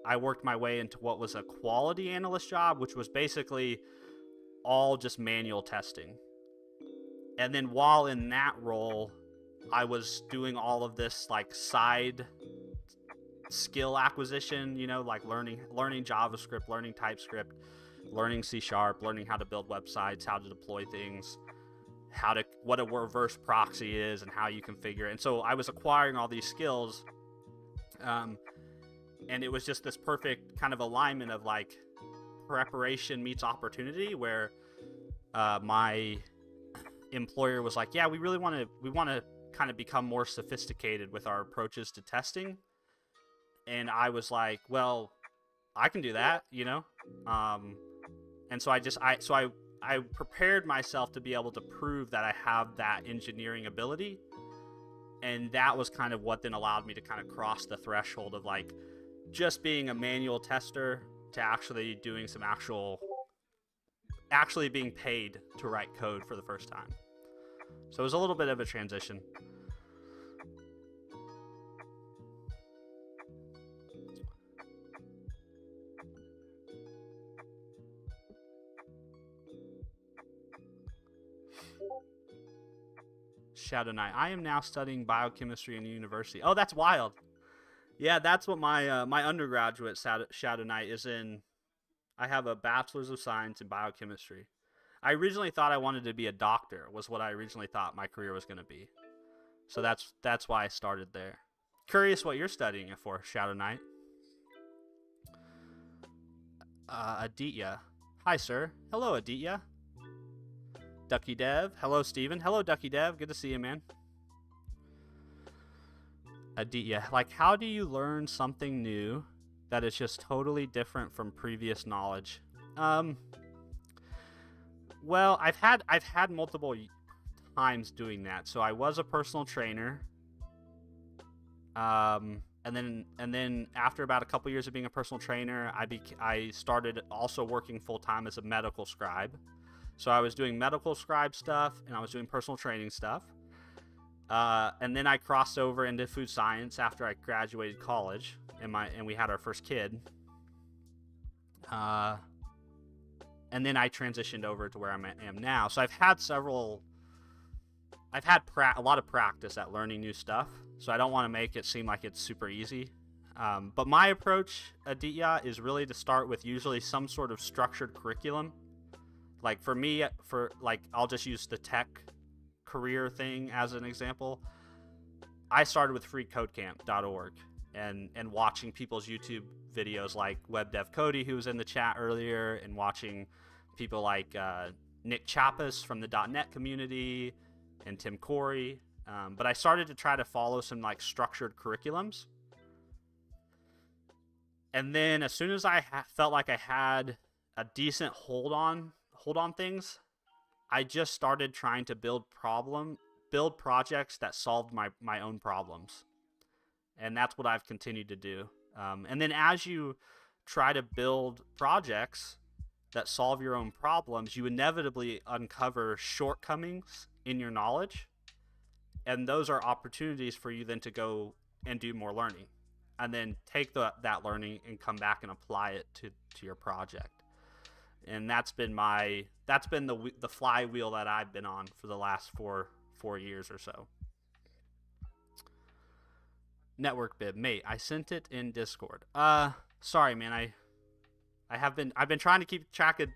I worked my way into what was a quality analyst job, which was basically all just manual testing. And then while in that role, I was doing all of this like side skill acquisition, like learning JavaScript, learning TypeScript, learning C#, learning how to build websites, how to deploy things, what a reverse proxy is, and how you configure it. And so I was acquiring all these skills, and it was just this perfect kind of alignment of like preparation meets opportunity, where my employer was like, yeah, we want to kind of become more sophisticated with our approaches to testing. And I was like, well, I can do that, and so I prepared myself to be able to prove that I have that engineering ability. And that was kind of what then allowed me to kind of cross the threshold of like just being a manual tester to actually doing some actually being paid to write code for the first time. So it was a little bit of a transition. Shadow Knight. I am now studying biochemistry in university. Oh, that's wild. Yeah, that's what my my undergraduate Shadow Knight is in. I have a bachelor's of science in biochemistry. I originally thought I wanted to be a doctor, was what I originally thought my career was going to be. So that's why I started there. Curious what you're studying it for, Shadow Knight. Aditya. Hi, sir. Hello, Aditya. Ducky Dev. Hello, Steven. Hello, Ducky Dev. Good to see you, man. Aditya. Like, how do you learn something new that is just totally different from previous knowledge? Well, I've had multiple times doing that. So I was a personal trainer. And then after about a couple years of being a personal trainer, I started also working full time as a medical scribe. So I was doing medical scribe stuff, and I was doing personal training stuff. And then I crossed over into food science after I graduated college, and we had our first kid. And then I transitioned over to where I am now. So I've had a lot of practice at learning new stuff. So I don't want to make it seem like it's super easy. But my approach, Aditya, is really to start with usually some sort of structured curriculum. Like for me, I'll just use the tech career thing as an example. I started with freecodecamp.org and watching people's YouTube videos like WebDev Cody, who was in the chat earlier, and watching people like Nick Chapas from the .NET community and Tim Corey. But I started to try to follow some like structured curriculums. And then as soon as I felt like I had a decent hold on things, I just started trying to build projects that solved my own problems. And that's what I've continued to do. And then as you try to build projects that solve your own problems, you inevitably uncover shortcomings in your knowledge. And those are opportunities for you then to go and do more learning. And then take that learning and come back and apply it to your project. And that's been the flywheel that I've been on for the last four years or so. Network bib, mate. I sent it in Discord. Sorry, man. I've been trying to keep track of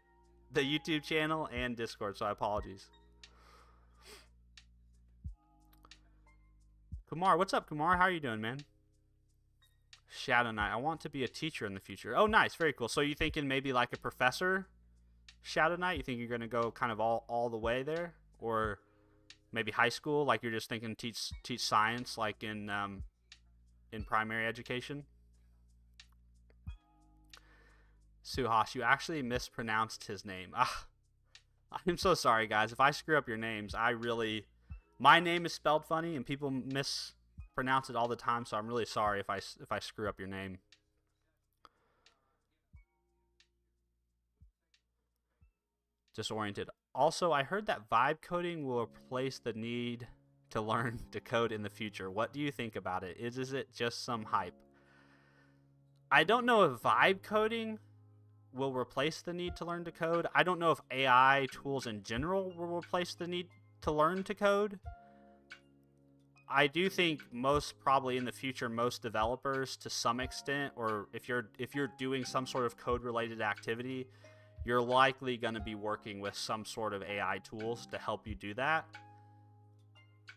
the YouTube channel and Discord, so I apologize. Kumar, what's up, Kumar? How are you doing, man? Shadow Knight. I want to be a teacher in the future. Oh, nice. Very cool. So you thinking maybe like a professor, Shadow Knight? You think you're going to go kind of all the way there? Or maybe high school? Like you're just thinking teach science like in primary education? Suhas, you actually mispronounced his name. I'm so sorry, guys. If I screw up your names, my name is spelled funny and people mispronounce it all the time, so I'm really sorry if I screw up your name. Disoriented. Also, I heard that vibe coding will replace the need to learn to code in the future. What do you think about it? Is it just some hype? I don't know if vibe coding will replace the need to learn to code. I don't know if AI tools in general will replace the need to learn to code. I do think most probably in the future, most developers to some extent, or if you're doing some sort of code related activity, you're likely going to be working with some sort of AI tools to help you do that.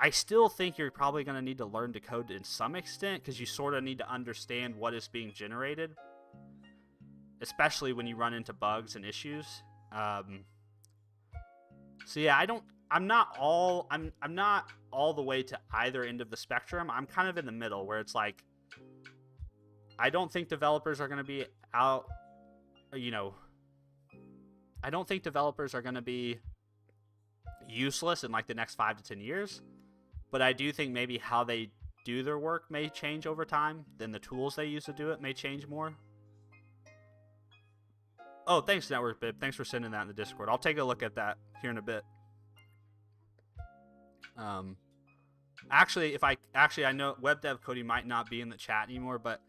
I still think you're probably going to need to learn to code in some extent because you sort of need to understand what is being generated, especially when you run into bugs and issues. So yeah, I'm not all the way to either end of the spectrum. I'm kind of in the middle where it's like, I don't think developers are going to be out, I don't think developers are going to be useless in like the next 5 to 10 years, but I do think maybe how they do their work may change over time. Then the tools they use to do it may change more. Oh, thanks, Network Bib. Thanks for sending that in the Discord. I'll take a look at that here in a bit. Actually, I know WebDev Cody might not be in the chat anymore, but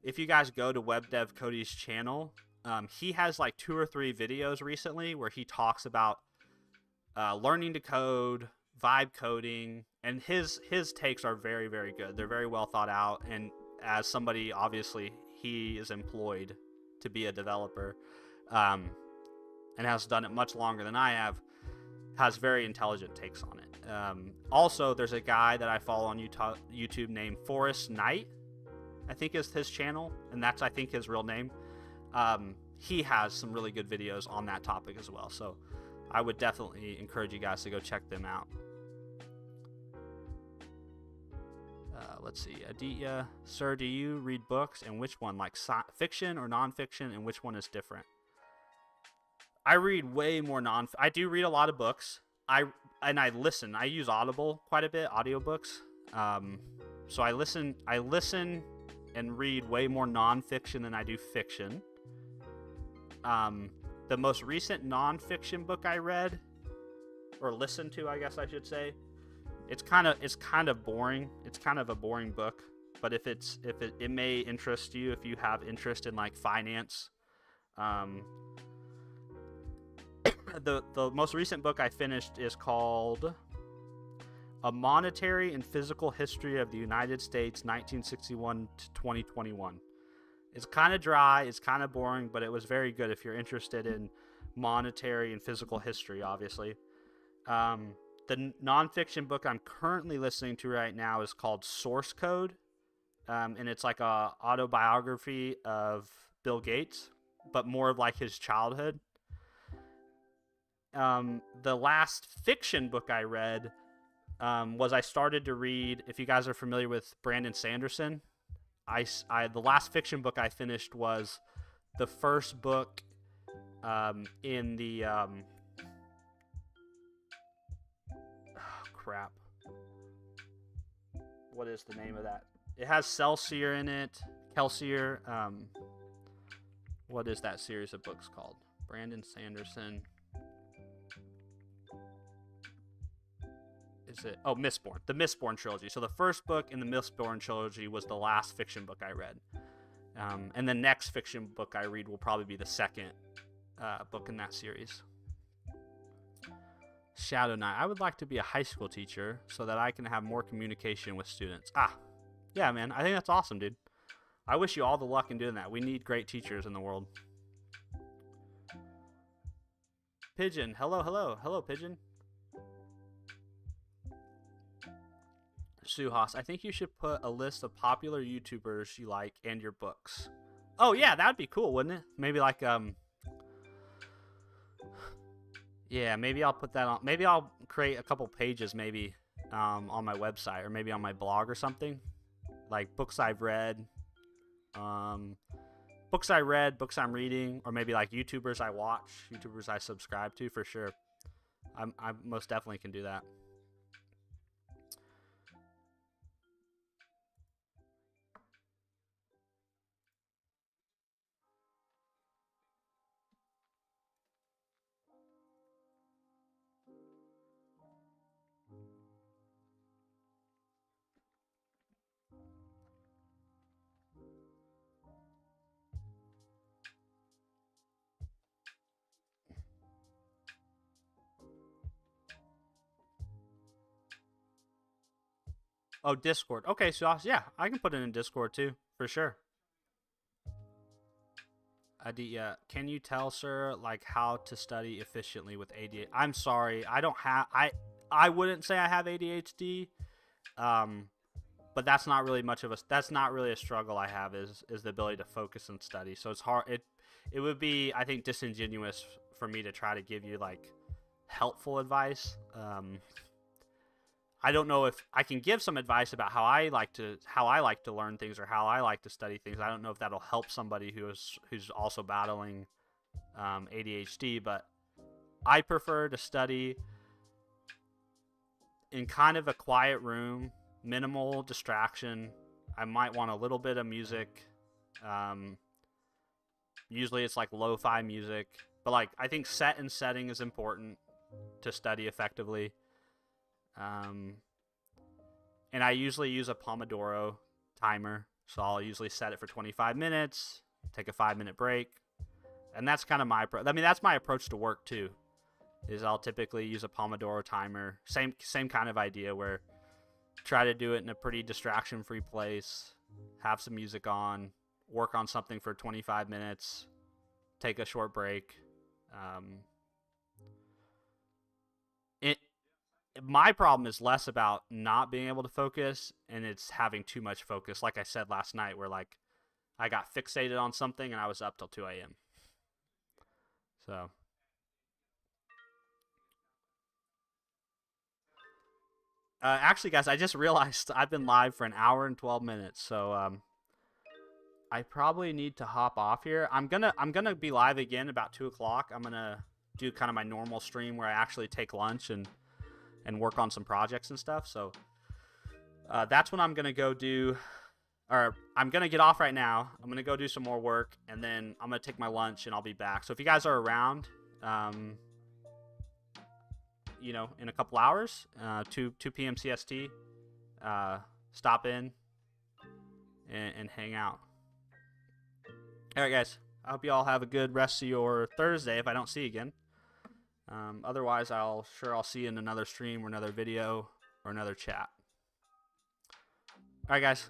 if you guys go to WebDev Cody's channel, he has like 2 or 3 videos recently where he talks about learning to code, vibe coding, and his takes are very, very good. They're very well thought out, and as somebody, obviously, he is employed to be a developer, and has done it much longer than I have, has very intelligent takes on it. Also, there's a guy that I follow on YouTube named Forrest Knight, I think is his channel, and that's, I think, his real name. He has some really good videos on that topic as well, so I would definitely encourage you guys to go check them out. Let's see, Aditya, sir, do you read books, and which one, like fiction or nonfiction, and which one is different? I read way more I do read a lot of books. I listen. I use Audible quite a bit, audiobooks. So I listen and read way more nonfiction than I do fiction. The most recent nonfiction book I read, or listened to, I guess I should say, it's kind of boring. It's kind of a boring book, but if it may interest you if you have interest in like finance. The most recent book I finished is called A Monetary and Physical History of the United States, 1961 to 2021. It's kind of dry, it's kind of boring, but it was very good if you're interested in monetary and physical history, obviously. The nonfiction book I'm currently listening to right now is called Source Code, and it's like a autobiography of Bill Gates, but more of like his childhood. The last fiction book I read I started to read, if you guys are familiar with Brandon Sanderson, the last fiction book I finished was the first book in the crap. What is the name of that? It has Celsior in it. Kelsier. What is that series of books called? Brandon Sanderson. Is it? Oh, Mistborn. The Mistborn trilogy. So the first book in the Mistborn trilogy was the last fiction book I read. And the next fiction book I read will probably be the second book in that series. Shadow Knight. I would like to be a high school teacher so that I can have more communication with students. Yeah, man. I think that's awesome, dude. I wish you all the luck in doing that. We need great teachers in the world. Pigeon. Hello, hello. Hello, Pigeon. Suhas, I think you should put a list of popular YouTubers you like and your books. Oh, yeah, that would be cool, wouldn't it? Maybe like, yeah, maybe I'll put that on. Maybe I'll create a couple pages, maybe, on my website or maybe on my blog or something. Like books I've read, books I read, books I'm reading, or maybe like YouTubers I watch, YouTubers I subscribe to for sure. I most definitely can do that. Oh, Discord. Okay, so yeah, I can put it in Discord too, for sure. Yeah. Can you tell, sir, like how to study efficiently with ADHD? I'm sorry, I don't have. I wouldn't say I have ADHD. Um, but that's not really much of a. That's not really a struggle I have. Is the ability to focus and study. So it's hard. It would be, I think, disingenuous for me to try to give you like helpful advice. I don't know if I can give some advice about how I like to learn things or how I like to study things. I don't know if that'll help somebody who's also battling ADHD, but I prefer to study in kind of a quiet room, minimal distraction. I might want a little bit of music. Usually it's like lo-fi music, but like I think set and setting is important to study effectively. And I usually use a Pomodoro timer. So I'll usually set it for 25 minutes, take a 5-minute break. And that's kind of that's my approach to work too. Is I'll typically use a Pomodoro timer. Same kind of idea where try to do it in a pretty distraction-free place, have some music on, work on something for 25 minutes, take a short break. My problem is less about not being able to focus and it's having too much focus. Like I said last night, where like I got fixated on something and I was up till 2 a.m. So actually, guys, I just realized I've been live for an hour and 12 minutes. So I probably need to hop off here. I'm gonna be live again about 2 o'clock. I'm gonna do kind of my normal stream where I actually take lunch and work on some projects and stuff. So that's when I'm going to go do, or I'm going to get off right now. I'm going to go do some more work, and then I'm going to take my lunch, and I'll be back. So if you guys are around, in a couple hours, 2 p.m. CST, stop in and hang out. All right, guys. I hope you all have a good rest of your Thursday if I don't see you again. Otherwise, I'll see you in another stream or another video or another chat. All right, guys.